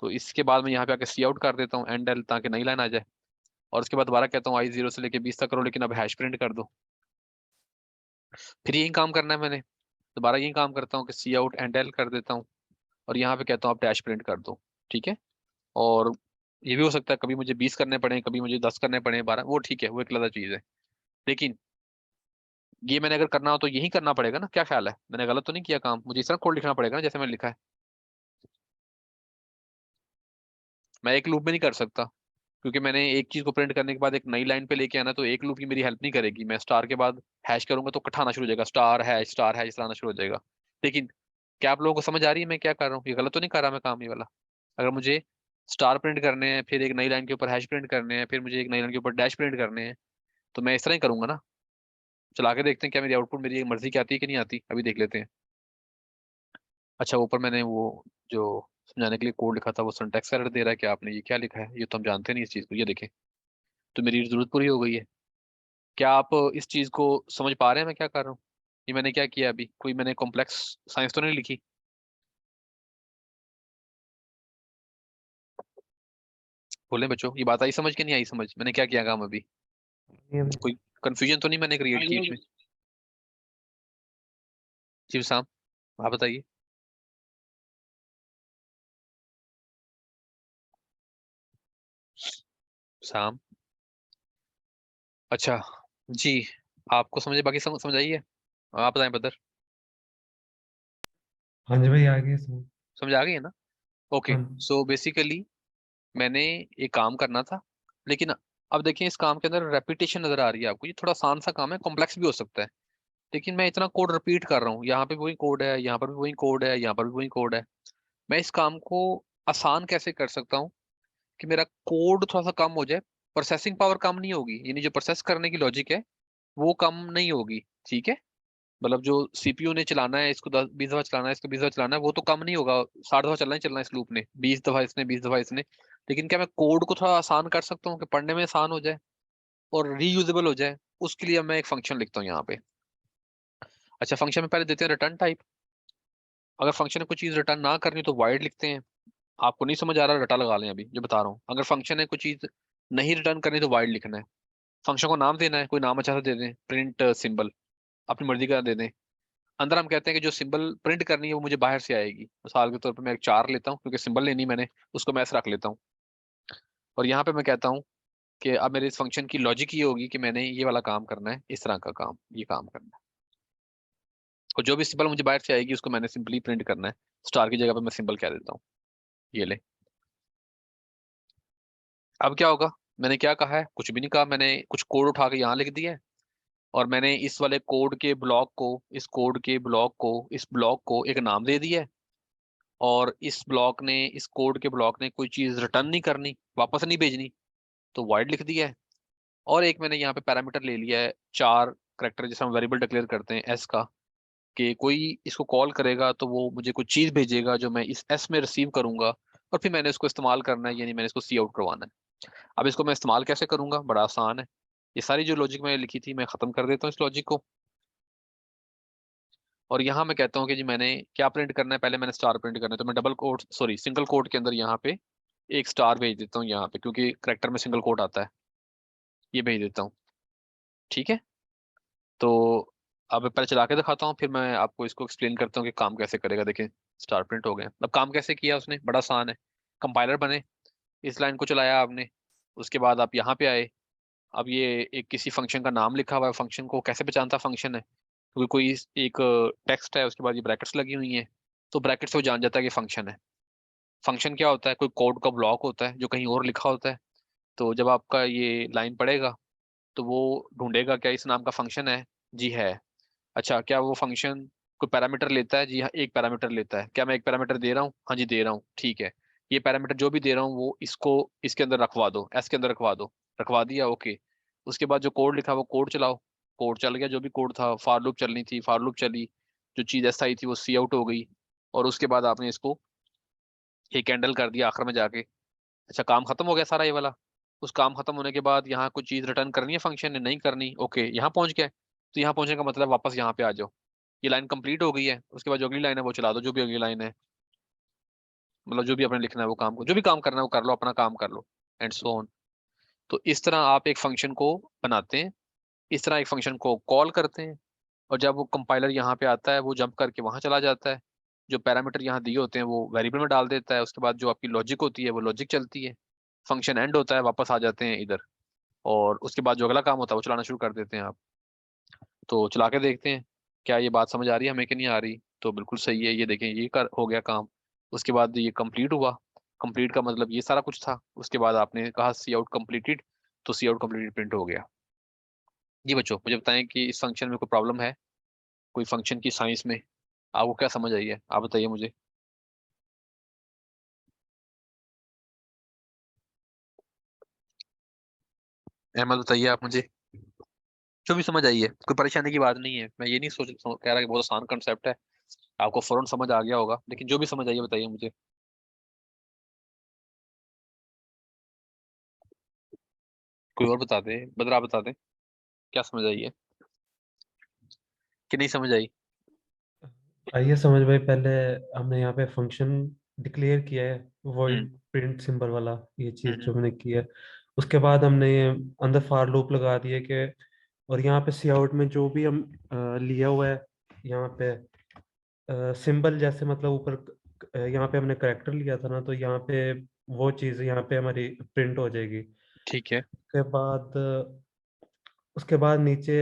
तो इसके बाद मैं यहाँ पे आके सी आउट कर देता हूँ एंड एल, ताकि नई लाइन आ जाए। और उसके बाद दोबारा कहता हूँ आई 0 से लेके 20 तक करो, लेकिन अब हैश प्रिंट कर दो। फिर यही काम करना है मैंने, दोबारा यही काम करता हूँ कि सी आउट एंड एल कर देता हूँ, और यहाँ पे कहता हूँ आप डैश प्रिंट कर दो। ठीक है, और ये भी हो सकता है कभी मुझे 20 करने पड़े, कभी मुझे 10 करने पड़े, 12, वो ठीक है, वो एक अलग चीज है। लेकिन ये मैंने अगर करना हो तो यही करना पड़ेगा ना, क्या ख्याल है, मैंने गलत तो नहीं किया काम, मुझे इस तरह कोड लिखना पड़ेगा ना जैसे मैंने लिखा है। मैं एक लूप में नहीं कर सकता, क्योंकि मैंने एक चीज को प्रिंट करने के बाद एक नई लाइन पे लेके आना, तो एक लूप की मेरी हेल्प नहीं करेगी। मैं स्टार के बाद हैश करूंगा तो कठाना शुरू हो जाएगा, स्टार हैश चलाना शुरू हो जाएगा। लेकिन क्या आप लोगों को समझ आ रही है मैं क्या कर रहा हूँ, ये गलत तो नहीं कर रहा मैं काम ये वाला। अगर मुझे स्टार प्रिंट करने हैं, फिर एक नई लाइन के ऊपर हैश प्रिंट करने हैं, फिर मुझे एक नई लाइन के ऊपर डैश प्रिंट करने हैं, तो मैं इस तरह ही करूंगा ना। चला के देखते हैं क्या मेरी आउटपुट मेरी मर्जी की आती है कि नहीं आती, अभी देख लेते हैं। अच्छा, ऊपर मैंने वो जो समझाने के लिए कोड लिखा था वो सिंटैक्स एरर दे रहा है कि आपने ये क्या लिखा है, ये तो हम जानते नहीं इस चीज़ को, ये देखें। तो मेरी जरूरत पूरी हो गई है। क्या आप इस चीज़ को समझ पा रहे हैं मैं क्या कर रहा हूँ, ये मैंने क्या किया अभी, कोई मैंने कॉम्प्लेक्स साइंस तो नहीं लिखी। बोले बच्चों, ये बात आई समझ के नहीं आई समझ? मैंने क्या किया काम अभी? ये भाई कोई कंफ्यूजन तो नहीं मैंने क्रिएट की इसमें? जी साहब, आप बताइए। शाम, अच्छा, जी, आपको समझे, बाकी समझ आइए? आप बताएं बदर, हाँ जी भाई, आगे समझ। समझ आ गई है ना? ओके, हाँ सो बेसिकली मैंने एक काम करना था, लेकिन अब देखिए इस काम के अंदर रेपिटेशन नजर आ रही है आपको। ये थोड़ा आसान सा काम है, कॉम्प्लेक्स भी हो सकता है, लेकिन मैं इतना कोड रिपीट कर रहा हूँ, यहाँ पे भी वही कोड है, यहाँ पर भी वही कोड है, यहाँ पर भी वही कोड है। मैं इस काम को आसान कैसे कर सकता हूँ कि मेरा कोड थोड़ा सा कम हो जाए, प्रोसेसिंग पावर कम नहीं होगी, यानी जो प्रोसेस करने की लॉजिक है वो कम नहीं होगी, ठीक है? मतलब जो सीपीयू ने चलाना है, इसको 10 20 दफा चलाना है, इसको 20 दफा चलाना है, वो तो कम नहीं होगा। 60 दफा चलना है इस लूप ने, 20 दफा इसने, 20 दफा इसने। लेकिन क्या मैं कोड को थोड़ा आसान कर सकता हूँ कि पढ़ने में आसान हो जाए और रीयूजेबल हो जाए? उसके लिए मैं एक फंक्शन लिखता हूँ यहाँ पे। अच्छा, फंक्शन में पहले देते हैं रिटर्न टाइप। अगर फंक्शन में कोई चीज रिटर्न ना करनी तो वाइड लिखते हैं। आपको नहीं समझ आ रहा, रटा लगा लें अभी जो बता रहा हूँ। अगर फंक्शन है कोई चीज नहीं रिटर्न करनी तो वाइड लिखना है। फंक्शन को नाम देना है, कोई नाम अच्छा सा दे दें, प्रिंट सिंबल, अपनी मर्जी का दे दें। अंदर हम कहते हैं कि जो सिंबल प्रिंट करनी है वो मुझे बाहर से आएगी। मिसाल के तौर पर मैं एक 4 लेता हूँ, क्योंकि सिंबल लेनी मैंने, उसको मैं ऐसे रख लेता हूँ। और यहाँ पे मैं कहता हूँ कि अब मेरे इस फंक्शन की लॉजिक ये होगी कि मैंने ये वाला काम करना है, इस तरह का काम, ये काम करना है। और जो भी सिंबल मुझे बाहर से आएगी उसको मैंने सिंपली प्रिंट करना है। स्टार की जगह पे मैं सिंबल कह देता हूँ, ये ले। अब क्या होगा? मैंने क्या कहा है? कुछ भी नहीं कहा, मैंने कुछ कोड उठा के यहाँ लिख दिया है। और मैंने इस वाले कोड के ब्लॉक को, इस कोड के ब्लॉक को, इस ब्लॉक को एक नाम दे दिया है। और इस ब्लॉक ने, इस कोड के ब्लॉक ने कोई चीज रिटर्न नहीं करनी, वापस नहीं भेजनी, तो वॉइड लिख दिया है। और एक मैंने यहाँ पे पैरामीटर ले लिया है, 4 करेक्टर, जैसे हम वेरिएबल डिक्लेयर करते हैं एस का, कि कोई इसको कॉल करेगा तो वो मुझे कुछ चीज भेजेगा जो मैं इस एस में रिसीव करूंगा, और फिर मैंने इसको इस्तेमाल करना है, यानी मैंने इसको सी आउट करवाना है। अब इसको मैं इस्तेमाल कैसे करूंगा? बड़ा आसान है। ये सारी जो लॉजिक मैंने लिखी थी मैं खत्म कर देता हूँ इस लॉजिक को। और यहाँ मैं कहता हूँ कि जी मैंने क्या प्रिंट करना है, पहले मैंने स्टार प्रिंट करना है, तो मैं double quote, sorry, single quote के अंदर यहाँ पे एक स्टार भेज देता हूँ यहाँ पे, क्योंकि करेक्टर में सिंगल कोट आता है, ये भेज देता हूँ, ठीक है? तो अब मैं पहले चला के दिखाता हूँ, फिर मैं आपको इसको एक्सप्लेन करता हूँ कि काम कैसे करेगा। देखें, स्टार प्रिंट हो गए। अब काम कैसे किया उसने? बड़ा आसान है। कंपाइलर बने, इस लाइन को चलाया आपने, उसके बाद आप यहाँ पे आए। अब ये एक किसी फंक्शन का नाम लिखा हुआ है, फंक्शन को कैसे पहचानता फंक्शन है? क्योंकि कोई एक टेक्स्ट है, उसके बाद ये ब्रैकेट्स लगी हुई हैं, तो ब्रैकेट से वो जान जाता है कि फंक्शन है। फंक्शन क्या होता है? कोई कोड का ब्लॉक होता है जो कहीं और लिखा होता है। तो जब आपका ये लाइन पढ़ेगा तो वो ढूंढेगा क्या इस नाम का फंक्शन है? जी है। अच्छा, क्या वो फंक्शन कोई पैरामीटर लेता है? जी हाँ, एक पैरामीटर लेता है। क्या मैं एक पैरामीटर दे रहा हूँ? हाँ जी दे रहा हूँ, ठीक है। ये पैरामीटर जो भी दे रहा हूँ वो इसको इसके अंदर रखवा दो, एस के अंदर रखवा दो। रखवा दिया, ओके। उसके बाद जो कोड लिखा वो कोड चलाओ। कोड चल गया, जो भी कोड था, फॉर लूप चलनी थी, फॉर लूप चली, जो चीज एस आई थी वो सी आउट हो गई। और उसके बाद आपने इसको एक कैंडल कर दिया आखिर में जाके। अच्छा, काम खत्म हो गया सारा ये वाला। उस काम खत्म होने के बाद यहाँ कुछ चीज रिटर्न करनी है फंक्शन ने? नहीं करनी, ओके। यहाँ पहुंच गए, तो यहाँ पहुंचने का मतलब वापस यहाँ पे आ जाओ। ये लाइन कंप्लीट हो गई है, उसके बाद जो अगली लाइन है वो चला दो, जो भी अगली लाइन है। मतलब जो भी आपने लिखना है वो काम को, जो भी काम करना है वो कर लो, अपना काम कर लो, एंड सो ऑन। तो इस तरह आप एक फंक्शन को बनाते हैं, इस तरह एक फंक्शन को कॉल करते हैं। और जब वो कंपाइलर यहाँ पे आता है वो जंप करके वहां चला जाता है, जो पैरामीटर यहाँ दिए होते हैं वो वेरिएबल में डाल देता है। उसके बाद जो आपकी लॉजिक होती है वो लॉजिक चलती है, फंक्शन एंड होता है, वापस आ जाते हैं इधर। और उसके बाद जो अगला काम होता है वो चलाना शुरू कर देते हैं आप। तो चला के देखते हैं क्या ये बात समझ आ रही है हमें कि नहीं आ रही। तो बिल्कुल सही है, ये देखें, ये कर हो गया काम। उसके बाद ये कंप्लीट हुआ। कंप्लीट का मतलब ये सारा कुछ था। उसके बाद आपने कहा सी आउट कंप्लीटेड, तो सी आउट कंप्लीटेड प्रिंट हो गया। जी बच्चों, मुझे बताएं कि इस फंक्शन में कोई प्रॉब्लम है? कोई फंक्शन की साइंस में आपको क्या समझ आई है? आप बताइए मुझे। अहमद बताइए आप मुझे, जो भी समझ आई है। कोई परेशानी की बात नहीं है, मैं ये नहीं कह रहा कि बहुत आसान कंसेप्ट है, आपको फौरन समझ आ गया होगा, लेकिन जो भी समझ आई है बताइए मुझे। कोई और बता दे, बदरा बता दे, क्या समझ आई है कि नहीं समझ आई? आइए समझ भाई, पहले हमने यहाँ पे फंक्शन डिक्लेयर किया है, वॉइड प्रिंट सिंबल वाला ये चीज हम्म। जो मैंने की है। उसके बाद हमने ये अंदर फार लूप लगा दिए कि, और यहाँ पे सी आउट में जो भी हम लिया हुआ है यहाँ पे सिंबल, जैसे मतलब ऊपर यहाँ पे हमने करेक्टर लिया था ना, तो यहाँ पे वो चीज यहाँ पे हमारी प्रिंट हो जाएगी। ठीक है। उसके बाद नीचे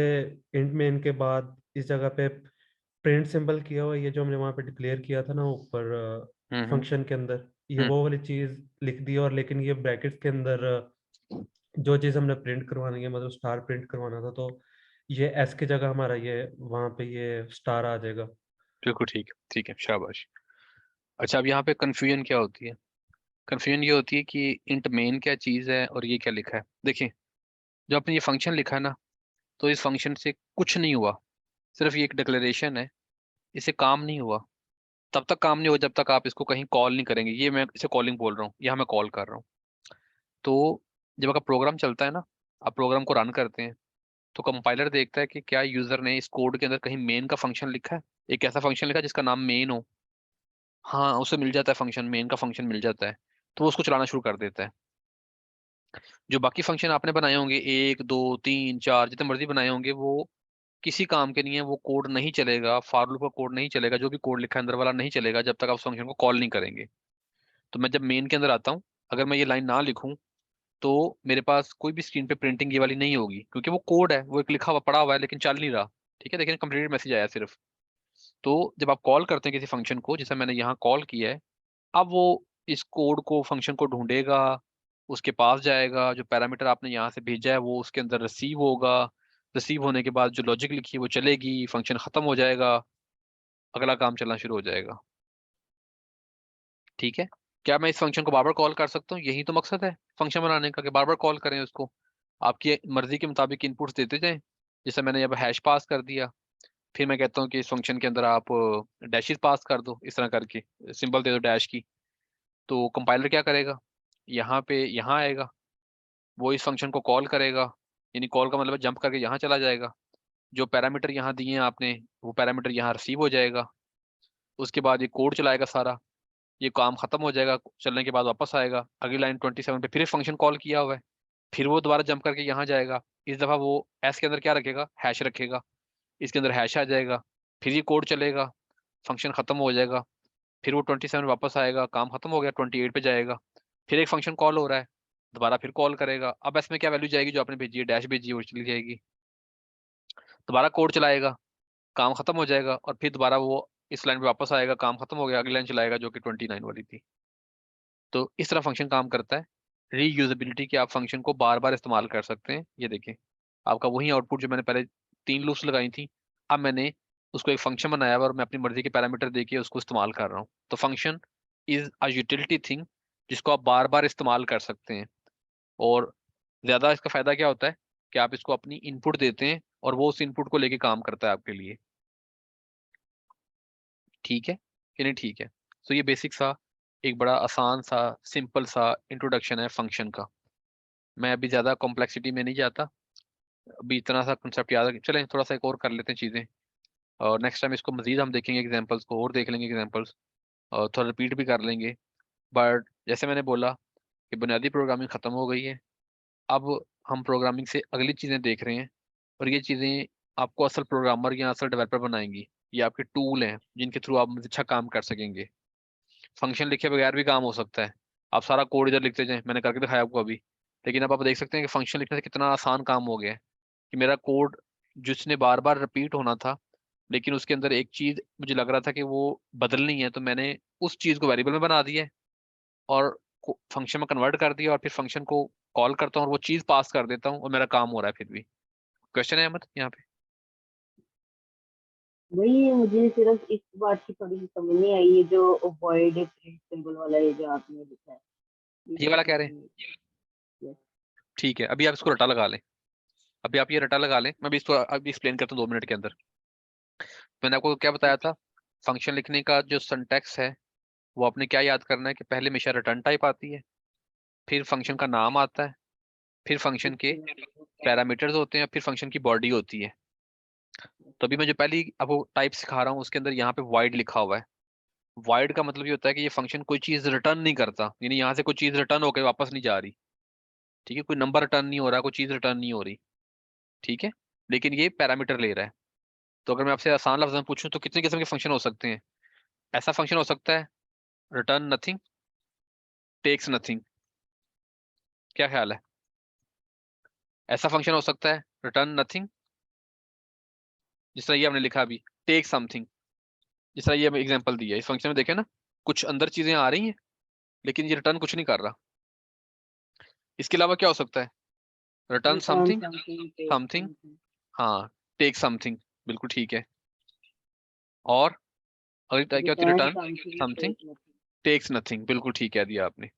इंट मेन के बाद इस जगह पे प्रिंट सिंबल किया हुआ है, ये जो हमने वहाँ पे डिक्लेयर किया था ना ऊपर फंक्शन के अंदर, ये हम्म। वो वाली चीज लिख दी। और लेकिन ये ब्रैकेट्स के अंदर जो चीज हमने प्रिंट करवानी है, मतलब स्टार प्रिंट करवाना था, तो ये एस की जगह हमारा ये वहाँ पे ये स्टार आ जाएगा। बिल्कुल ठीक है, ठीक है, शाबाश। अच्छा, अब यहाँ पे कंफ्यूजन क्या होती है? कंफ्यूजन ये होती है कि इंट मेन क्या चीज़ है और ये क्या लिखा है। देखिए, जो आपने ये फंक्शन लिखा है ना, तो इस फंक्शन से कुछ नहीं हुआ, सिर्फ ये एक डिक्लेरेशन है। इससे काम नहीं हुआ, तब तक काम नहीं हुआ जब तक आप इसको कहीं कॉल नहीं करेंगे। ये मैं इसे कॉलिंग बोल रहा हूँ, यहाँ मैं कॉल कर रहा हूँ। तो जब आपका प्रोग्राम चलता है ना, आप प्रोग्राम को रन करते हैं, तो कंपाइलर देखता है कि क्या यूजर ने इस कोड के अंदर कहीं मेन का फंक्शन लिखा है, एक ऐसा फंक्शन लिखा है जिसका नाम मेन हो। हाँ, उसे मिल जाता है, फंक्शन मेन का फंक्शन मिल जाता है, तो वो उसको चलाना शुरू कर देता है। जो बाकी फंक्शन आपने बनाए होंगे, 1 2 3 4 जितने मर्जी बनाए होंगे, वो किसी काम के नहीं है। वो कोड नहीं चलेगा, फॉर लूप का कोड नहीं चलेगा, जो भी कोड लिखा है अंदर वाला नहीं चलेगा जब तक आप उस फंक्शन को कॉल नहीं करेंगे। तो मैं जब मेन के अंदर आता हूँ, अगर मैं ये लाइन ना लिखूं, तो मेरे पास कोई भी स्क्रीन पे प्रिंटिंग ये वाली नहीं होगी, क्योंकि वो कोड है, वो एक लिखा हुआ पड़ा हुआ है लेकिन चल नहीं रहा। ठीक है, देखिए कंप्लीटेड मैसेज आया सिर्फ। तो जब आप कॉल करते हैं किसी फंक्शन को, जैसे मैंने यहाँ कॉल किया है, अब वो इस कोड को, फंक्शन को ढूंढेगा, उसके पास जाएगा, जो पैरामीटर आपने यहाँ से भेजा है वो उसके अंदर रिसीव होगा। रिसीव होने के बाद जो लॉजिक लिखी है वो चलेगी, फंक्शन खत्म हो जाएगा, अगला काम चलना शुरू हो जाएगा। ठीक है। क्या मैं इस फंक्शन को बार बार कॉल कर सकता हूँ? यही तो मकसद है फंक्शन बनाने का, कि बार बार कॉल करें उसको, आपकी मर्जी के मुताबिक इनपुट्स देते जाएं। जैसे मैंने अब हैश पास कर दिया, फिर मैं कहता हूँ कि इस फंक्शन के अंदर आप डैशेस पास कर दो, इस तरह करके सिंबल दे दो डैश की। तो कंपाइलर क्या करेगा, यहाँ पे यहाँ आएगा, वो इस फंक्शन को कॉल करेगा, यानी कॉल का मतलब जंप करके यहाँ चला जाएगा। जो पैरामीटर यहाँ दिए हैं आपने, वो पैरामीटर यहाँ रिसीव हो जाएगा। उसके बाद ये कोड चलाएगा सारा, ये काम खत्म हो जाएगा, चलने के बाद वापस आएगा अगली लाइन 27 पे, फिर फंक्शन कॉल किया हुआ है, फिर वो दोबारा जंप करके यहाँ जाएगा। इस दफा वो एस के अंदर क्या रखेगा, हैश रखेगा, इसके अंदर हैश आ जाएगा, फिर ये कोड चलेगा, फंक्शन खत्म हो जाएगा, फिर वो 27 वापस आएगा, काम खत्म हो गया, 28 पे जाएगा, फिर एक फंक्शन कॉल हो रहा है, दोबारा फिर कॉल करेगा। अब इसमें क्या वैल्यू जाएगी, जो आपने भेजी है डैश भेजी है वो चली जाएगी, दोबारा कोड चलाएगा, काम खत्म हो जाएगा, और फिर दोबारा वो इस लाइन पे वापस आएगा, काम खत्म हो गया, अगली लाइन चलाएगा जो कि 29 वाली थी। तो इस तरह फंक्शन काम करता है। रीयूजेबिलिटी के आप फंक्शन को बार बार इस्तेमाल कर सकते हैं। ये देखें, आपका वही आउटपुट जो मैंने पहले 3 लूप्स लगाई थी, अब मैंने उसको एक फंक्शन बनाया हुआ और मैं अपनी मर्जी के पैरामीटर देके उसको इस्तेमाल कर रहा हूँ। तो function is a utility thing, जिसको आप बार बार इस्तेमाल कर सकते हैं। और ज्यादा इसका फायदा क्या होता है कि आप इसको अपनी इनपुट देते हैं और वो उस इनपुट को लेके काम करता है आपके लिए। ठीक है कि नहीं? ठीक है। तो ये बेसिक सा, एक बड़ा आसान सा, सिंपल सा इंट्रोडक्शन है फंक्शन का। मैं अभी ज़्यादा कॉम्प्लेक्सिटी में नहीं जाता, अभी इतना सा कंसेप्ट याद है। चलें थोड़ा सा एक और कर लेते हैं चीज़ें, और नेक्स्ट टाइम इसको मजीद हम देखेंगे, एग्जांपल्स को और देख लेंगे एग्जांपल्स, और थोड़ा रिपीट भी कर लेंगे। बट जैसे मैंने बोला कि बुनियादी प्रोग्रामिंग ख़त्म हो गई है, अब हम प्रोग्रामिंग से अगली चीज़ें देख रहे हैं, और ये चीज़ें आपको असल प्रोग्रामर या असल डेवलपर बनाएंगी। ये आपके टूल हैं जिनके थ्रू आप अच्छा काम कर सकेंगे। फंक्शन लिखे बगैर भी काम हो सकता है, आप सारा कोड इधर लिखते जाएं, मैंने करके दिखाया आपको अभी। लेकिन अब आप देख सकते हैं कि फंक्शन लिखने से कितना आसान काम हो गया है, कि मेरा कोड जिसने बार बार रिपीट होना था, लेकिन उसके अंदर एक चीज मुझे लग रहा था कि वो बदलनी है, तो मैंने उस चीज को वेरिएबल में बना दिया है और फंक्शन में कन्वर्ट कर दिया, और फिर फंक्शन को कॉल करता हूँ और वो चीज पास कर देता हूँ और मेरा काम हो रहा है फिर भी। क्वेश्चन है अहमद यहाँ पे? वही मुझे सिर्फ इस बात की थोड़ी सी समझ नहीं आई, ये जो वॉइड प्रिंट सिंबल वाला ये जो आपने लिखा है, ये ये वाला कह रहे हैं? कैसे? Yes. ठीक है, अभी आप इसको रटा लगा लें, अभी आप ये रटा लगा लें, मैं भी इसको अभी एक्सप्लेन करता हूँ 2 मिनट के अंदर। मैंने आपको क्या बताया था, फंक्शन लिखने का जो सिंटैक्स है, वो आपने क्या याद करना है कि पहले हमेशा रिटर्न टाइप आती है, फिर फंक्शन का नाम आता है, फिर फंक्शन के पैरामीटर्स होते हैं, फिर फंक्शन की बॉडी होती है। तो अभी मैं जो पहली आपको टाइप सिखा रहा हूँ उसके अंदर यहाँ पे वाइड लिखा हुआ है, वाइड का मतलब ये होता है कि ये फंक्शन कोई चीज रिटर्न नहीं करता, यानी यहाँ से कोई चीज रिटर्न होकर वापस नहीं जा रही, ठीक है, कोई नंबर रिटर्न नहीं हो रहा, कोई चीज रिटर्न नहीं हो रही, ठीक है, लेकिन ये पैरामीटर ले रहा है। तो अगर मैं आपसे आसान लफ्ज में पूछूं तो कितने किस्म के फंक्शन हो सकते हैं? ऐसा फंक्शन हो सकता है रिटर्न नथिंग, टेक्स नथिंग, क्या ख्याल है? ऐसा फंक्शन हो सकता है रिटर्न नथिंग, जिस तरह ये हमने लिखा अभी, टेक समथिंग, जिस तरह ये एग्जांपल दिया है। इस फंक्शन में देखें ना, कुछ अंदर चीजें आ रही हैं लेकिन ये रिटर्न कुछ नहीं कर रहा। इसके अलावा क्या हो सकता है? Return return something, something, take something, something, हाँ, टेक समथिंग, बिल्कुल ठीक है। और अगली टाइप क्या होती है? Return return something, something, take nothing. Takes nothing, बिल्कुल ठीक कह दिया आपने।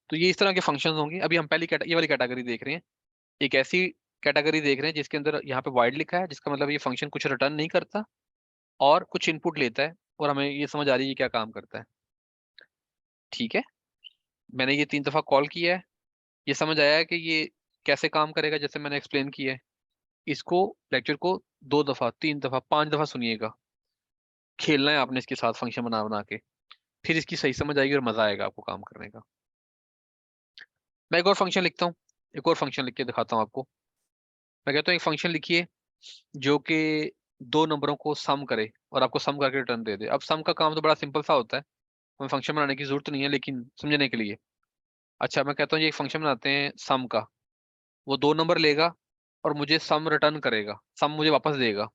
तो ये इस तरह के फंक्शंस होंगे। अभी हम पहली ये वाली कैटेगरी देख रहे हैं, एक ऐसी कैटेगरी देख रहे हैं जिसके अंदर यहाँ पे वाइड लिखा है, जिसका मतलब ये फंक्शन कुछ रिटर्न नहीं करता और कुछ इनपुट लेता है, और हमें ये समझ आ रही है ये क्या काम करता है। ठीक है, मैंने ये 3 दफा कॉल किया है, ये समझ आया है कि ये कैसे काम करेगा जैसे मैंने एक्सप्लेन किया है। इसको, लेक्चर को 2 दफा, 3 दफा, 5 दफा सुनिएगा, खेलना है आपने इसके साथ फंक्शन बना बना के, फिर इसकी सही समझ आएगी और मजा आएगा आपको काम करने का। मैं एक और फंक्शन लिखता हूँ, एक और फंक्शन लिख के दिखाता हूँ आपको। मैं कहता हूँ एक फंक्शन लिखिए जो कि 2 नंबरों को सम करे और आपको सम करके रिटर्न दे दे। अब सम का काम तो बड़ा सिंपल सा होता है, हमें फंक्शन बनाने की जरूरत नहीं है, लेकिन समझने के लिए। अच्छा, मैं कहता हूँ ये एक फंक्शन बनाते हैं सम का, वो 2 नंबर लेगा और मुझे सम रिटर्न करेगा, सम मुझे वापस देगा।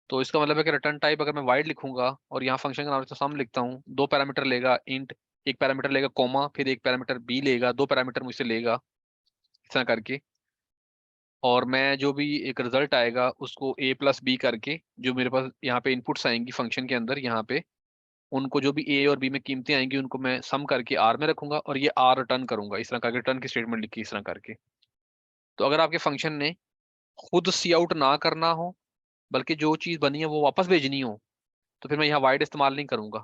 तो इसका मतलब है कि रिटर्न टाइप अगर मैं वाइड लिखूंगा और यहाँ फंक्शन का नाम तो सम लिखता हूँ, 2 पैरामीटर लेगा इंट, एक पैरामीटर लेगा कोमा, फिर एक पैरामीटर बी लेगा, 2 पैरामीटर मुझसे लेगा, इस तरह करके। और मैं जो भी एक रिजल्ट आएगा उसको ए प्लस बी करके, जो मेरे पास यहाँ पे इनपुट्स आएंगी फंक्शन के अंदर, यहाँ पे उनको जो भी ए और बी में कीमतें आएंगी उनको मैं सम करके आर में रखूंगा और ये आर रिटर्न करूंगा, इस तरह करके रिटर्न की स्टेटमेंट लिखी इस तरह करके। तो अगर आपके फंक्शन ने खुद सी आउट ना करना हो, बल्कि जो चीज बनी है वो वापस भेजनी हो, तो फिर मैं यहाँ वाइड इस्तेमाल नहीं करूंगा।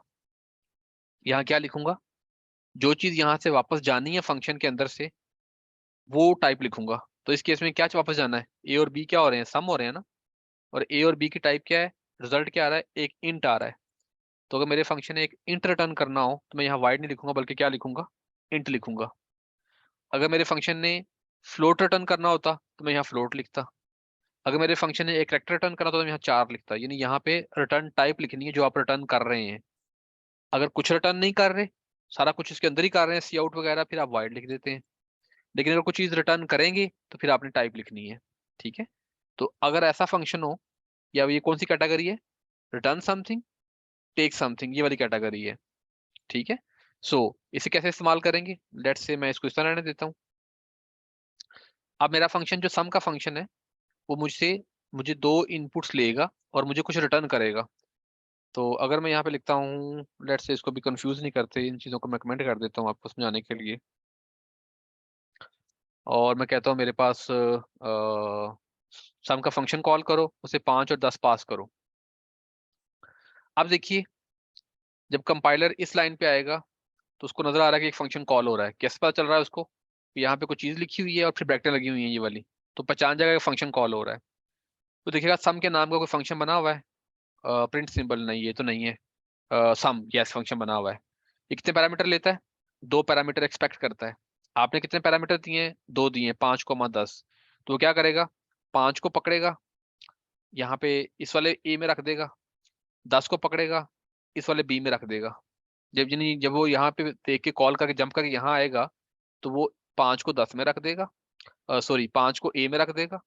यहाँ क्या लिखूंगा? जो चीज यहाँ से वापस जानी है फंक्शन के अंदर से, वो टाइप लिखूंगा। तो इस केस में क्या वापस जाना है? ए और बी क्या हो रहे हैं? सम हो रहे हैं ना। और ए और बी की टाइप क्या है? रिजल्ट क्या आ रहा है? एक इंट आ रहा है। तो अगर मेरे फंक्शन ने एक इंट रिटर्न करना हो तो मैं यहाँ वाइड नहीं लिखूंगा, बल्कि क्या लिखूंगा? इंट लिखूंगा। अगर मेरे फंक्शन ने फ्लोट रिटर्न करना होता तो मैं यहाँ फ्लोट लिखता। अगर मेरे फंक्शन ने एक कैरेक्टर रिटर्न करना होता तो मैं यहाँ 4 लिखता। यानी यहाँ पे रिटर्न टाइप लिखनी है जो आप रिटर्न कर रहे हैं। अगर कुछ रिटर्न नहीं कर रहे, सारा कुछ इसके अंदर ही कर रहे हैं, सी आउट वगैरह, फिर आप वाइड लिख देते हैं। लेकिन अगर कुछ चीज रिटर्न करेंगे तो फिर आपने टाइप लिखनी है। ठीक है, तो अगर ऐसा फंक्शन हो, या ये कौन सी कैटेगरी है? रिटर्न समथिंग, टेक समथिंग, ये वाली कैटेगरी है। ठीक है, सो इसे कैसे इस्तेमाल करेंगे? लेट्स से मैं इसको इस तरह रहने देता हूँ। अब मेरा फंक्शन जो सम का फंक्शन है वो मुझे 2 इनपुट्स लेगा और मुझे कुछ रिटर्न करेगा। तो अगर मैं यहाँ पे लिखता हूँ, लेट्स से इसको भी कंफ्यूज नहीं करते, इन चीज़ों को मैं कमेंट कर देता हूँ आपको समझाने के लिए। और मैं कहता हूँ मेरे पास सम का फंक्शन कॉल करो, उसे 5 और 10 पास करो। अब देखिए, जब कंपाइलर इस लाइन पे आएगा तो उसको नजर आ रहा है कि एक फंक्शन कॉल हो रहा है। कैसे पता चल रहा है उसको? यहाँ पे कोई चीज लिखी हुई है और फिर ब्रैकेटें लगी हुई हैं ये वाली, तो पहचान जाएगा कि फंक्शन कॉल हो रहा है। तो देखिएगा सम के नाम का कोई फंक्शन बना हुआ है, प्रिंट सिंबल नहीं, ये तो नहीं है। सम, यस, फंक्शन बना हुआ है। ये कितने पैरामीटर लेता है? 2 पैरामीटर एक्सपेक्ट करता है। आपने कितने पैरामीटर दिए हैं? 2 दिए हैं, 5,10। तो वो क्या करेगा? 5 को पकड़ेगा, यहाँ पे इस वाले ए में रख देगा, 10 को पकड़ेगा, इस वाले बी में रख देगा। जब वो यहाँ पे देख के कॉल करके जंप करके यहाँ आएगा तो वो 5 को 10 में रख देगा, सॉरी 5 को ए में रख देगा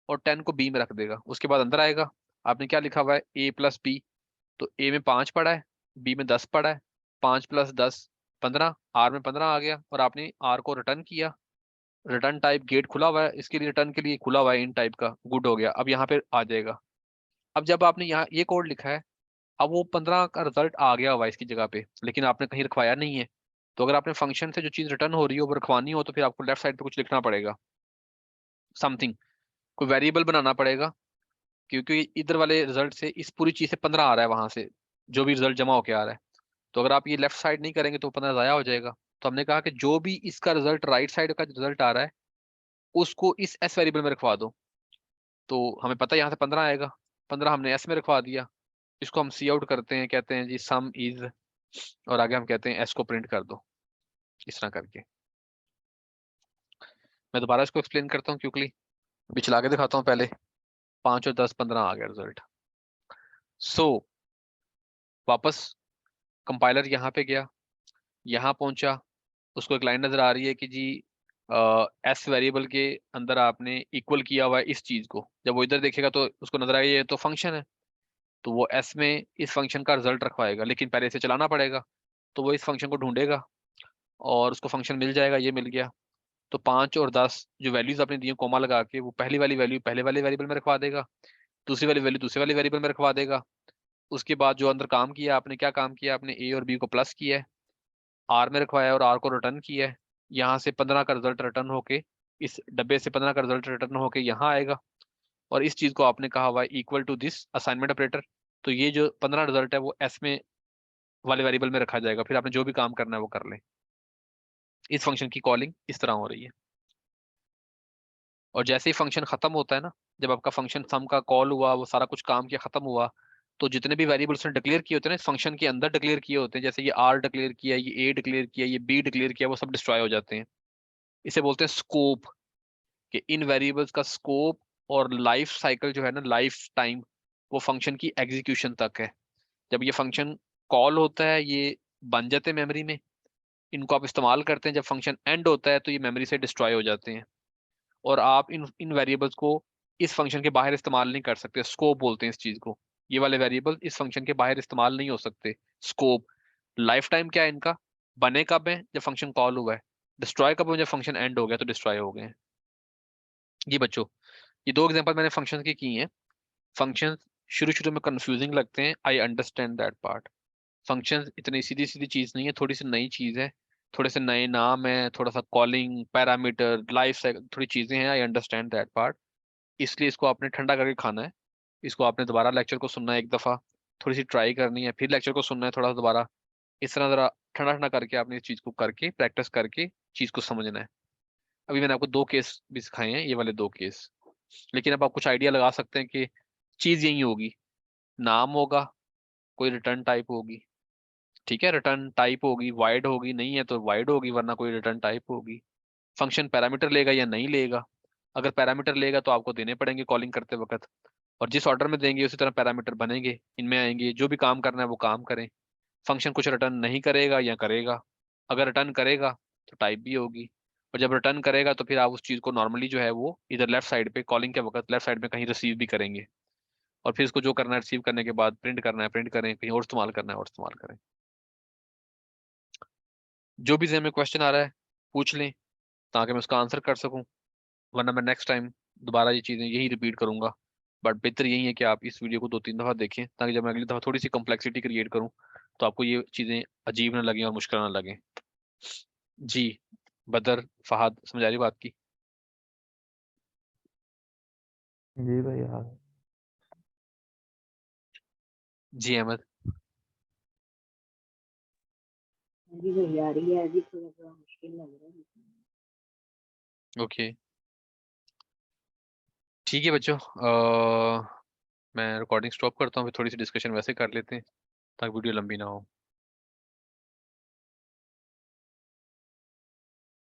और 10 को बी में रख देगा। उसके बाद अंदर आएगा, आपने क्या लिखा हुआ है? ए प्लस बी। तो ए में 5 पड़ा है, बी में 10 पड़ा है, 5 + 10 15, आर में 15 आ गया और आपने आर को रिटर्न किया। रिटर्न टाइप गेट खुला हुआ है, इसके लिए रिटर्न के लिए खुला हुआ है इन टाइप का, गुड हो गया। अब यहाँ पे आ जाएगा। अब जब आपने यहाँ ये कोड लिखा है, अब वो 15 का रिजल्ट आ गया हुआ है इसकी जगह पे, लेकिन आपने कहीं रखवाया नहीं है। तो अगर आपने फंक्शन से जो चीज रिटर्न हो रही हो वो रखवानी हो तो फिर आपको लेफ्ट साइड पे कुछ लिखना पड़ेगा, समथिंग, कोई वेरिएबल बनाना पड़ेगा, क्योंकि इधर वाले रिजल्ट से इस पूरी चीज से 15 आ रहा है वहां से, जो भी रिजल्ट जमा होके आ रहा है। तो अगर आप ये लेफ्ट साइड नहीं करेंगे तो 15 जाया हो जाएगा। तो हमने कहा कि जो भी इसका रिजल्ट राइट साइड का रिजल्ट आ रहा है उसको इस एस वेरिएबल में रखवा दो। तो हमें पता है यहाँ से 15 आएगा, 15 हमने एस में रखवा दिया। इसको हम सी आउट करते हैं, कहते हैं जी सम इज और आगे हम कहते हैं एस को प्रिंट कर दो इस तरह करके। मैं दोबारा इसको एक्सप्लेन करता हूँ क्विकली, अभी चला के दिखाता हूँ। पहले 5 और 10 15 आ गया रिजल्ट। सो वापस कंपाइलर यहाँ पे गया, यहाँ पहुंचा, उसको एक लाइन नजर आ रही है कि जी एस वेरिएबल के अंदर आपने इक्वल किया हुआ है इस चीज को। जब वो इधर देखेगा तो उसको नजर आएगा ये तो फंक्शन है, तो वो एस में इस फंक्शन का रिजल्ट रखवाएगा, लेकिन पहले इसे चलाना पड़ेगा। तो वो इस फंक्शन को ढूंढेगा और उसको फंक्शन मिल जाएगा, ये मिल गया। तो 5 और 10 जो वैल्यूज आपने दी हैं कोमा लगा के, वो पहली वाली वैल्यू पहले वाले वेरिएबल में रखवा देगा, दूसरी वाली वैल्यू दूसरे वाले वेरिएबल में रखवा देगा। उसके बाद जो अंदर काम किया आपने, क्या काम किया आपने, ए और बी को प्लस किया है, आर में रखवाया और आर को रिटर्न किया है। यहाँ से 15 का रिजल्ट रिटर्न होके, इस डब्बे से 15 का रिजल्ट रिटर्न होके यहाँ आएगा। और इस चीज को आपने कहा हुआ है equal to this assignment operator. तो ये जो 15 रिजल्ट है वो एस में वाले वेरिएबल में रखा जाएगा, फिर आपने जो भी काम करना है वो कर लें। इस फंक्शन की कॉलिंग इस तरह हो रही है। और जैसे ही फंक्शन खत्म होता है ना, जब आपका फंक्शन सम का कॉल हुआ, वो सारा कुछ काम किया, खत्म हुआ, तो जितने भी वेरिएबल्स ने डिक्लेयर किए होते हैं ना इस फंक्शन के अंदर डिक्लेयर किए होते हैं, जैसे ये आर डिक्लेयर किया, ये ए डिक्लेयर किया, ये बी डिक्लेयर किया, वो सब डिस्ट्रॉय हो जाते हैं। इसे बोलते हैं स्कोप, कि इन वेरिएबल्स का स्कोप और लाइफ साइकिल जो है ना, लाइफ टाइम, वो फंक्शन की एग्जीक्यूशन तक है। जब ये फंक्शन कॉल होता है ये बन जाते हैं मेमोरी में, इनको आप इस्तेमाल करते हैं। जब फंक्शन एंड होता है तो ये मेमोरी से डिस्ट्रॉय हो जाते हैं, और आप इन इन वेरिएबल्स को इस फंक्शन के बाहर इस्तेमाल नहीं कर सकते। स्कोप बोलते हैं इस चीज को। ये वाले वेरिएबल इस फंक्शन के बाहर इस्तेमाल नहीं हो सकते। स्कोप। लाइफ टाइम क्या है इनका, बने कब है, जब फंक्शन कॉल हुआ है, डिस्ट्रॉय कब हुआ, जब फंक्शन एंड हो गया तो डिस्ट्रॉय हो गए हैं। ये बच्चों, ये दो एग्जांपल मैंने फंक्शन की हैं। फंक्शन शुरू शुरू में कंफ्यूजिंग लगते हैं, I understand that part. Function इतनी सीधी सीधी चीज नहीं है, थोड़ी सी नई चीज है, थोड़े से नए नाम है, थोड़ा सा कॉलिंग पैरामीटर लाइफ साइकिल थोड़ी चीजें हैं, आई अंडरस्टैंड दैट पार्ट। इसलिए इसको आपने ठंडा करके खाना है। इसको आपने दोबारा लेक्चर को सुनना है एक दफा, थोड़ी सी ट्राई करनी है, फिर लेक्चर को सुनना है थोड़ा सा दोबारा। इस तरह जरा ठंडा ठंडा करके आपने इस चीज को करके प्रैक्टिस करके चीज को समझना है। अभी मैंने आपको दो केस भी सिखाए हैं, ये वाले दो केस, लेकिन अब आप कुछ आइडिया लगा सकते हैं कि चीज यही होगी। नाम होगा, कोई रिटर्न टाइप होगी, ठीक है, रिटर्न टाइप होगी, वाइड होगी, नहीं है तो वाइड होगी, वरना कोई रिटर्न टाइप होगी। फंक्शन पैरामीटर लेगा या नहीं लेगा, अगर पैरामीटर लेगा तो आपको देने पड़ेंगे कॉलिंग करते वक्त, और जिस ऑर्डर में देंगे उसी तरह पैरामीटर बनेंगे, इनमें आएंगे, जो भी काम करना है वो काम करें। फंक्शन कुछ रिटर्न नहीं करेगा या करेगा, अगर रिटर्न करेगा तो टाइप भी होगी, और जब रिटर्न करेगा तो फिर आप उस चीज को नॉर्मली जो है वो इधर लेफ्ट साइड पे कॉलिंग के वक्त लेफ्ट साइड में कहीं रिसीव भी करेंगे, और फिर इसको जो करना है रिसीव करने के बाद प्रिंट करना है प्रिंट करें, कहीं और इस्तेमाल करना है और इस्तेमाल करें। जो भी जहन में क्वेश्चन आ रहा है पूछ लें ताकि मैं उसका आंसर कर सकूं, वरना मैं नेक्स्ट टाइम दोबारा ये चीज़ें यही रिपीट करूंगा। बट बेहतर यही है कि आप इस वीडियो को 2 3 दफ़ा देखें, ताकि जब मैं अगली दफ़ा थोड़ी सी कम्प्लेक्सिटी क्रिएट करूं तो आपको ये चीज़ें अजीब ना लगें और मुश्किल ना लगें। जी बदर फहद, समझ आ रही बात की? जी भाई हाँ। जी अहमद। जी भाई आ रही है, अभी थोड़ा सा मुश्किल लग रहा है। ओके ठीक है बच्चों, मैं रिकॉर्डिंग स्टॉप करता हूँ, फिर थोड़ी सी डिस्कशन वैसे कर लेते हैं ताकि वीडियो लंबी ना हो।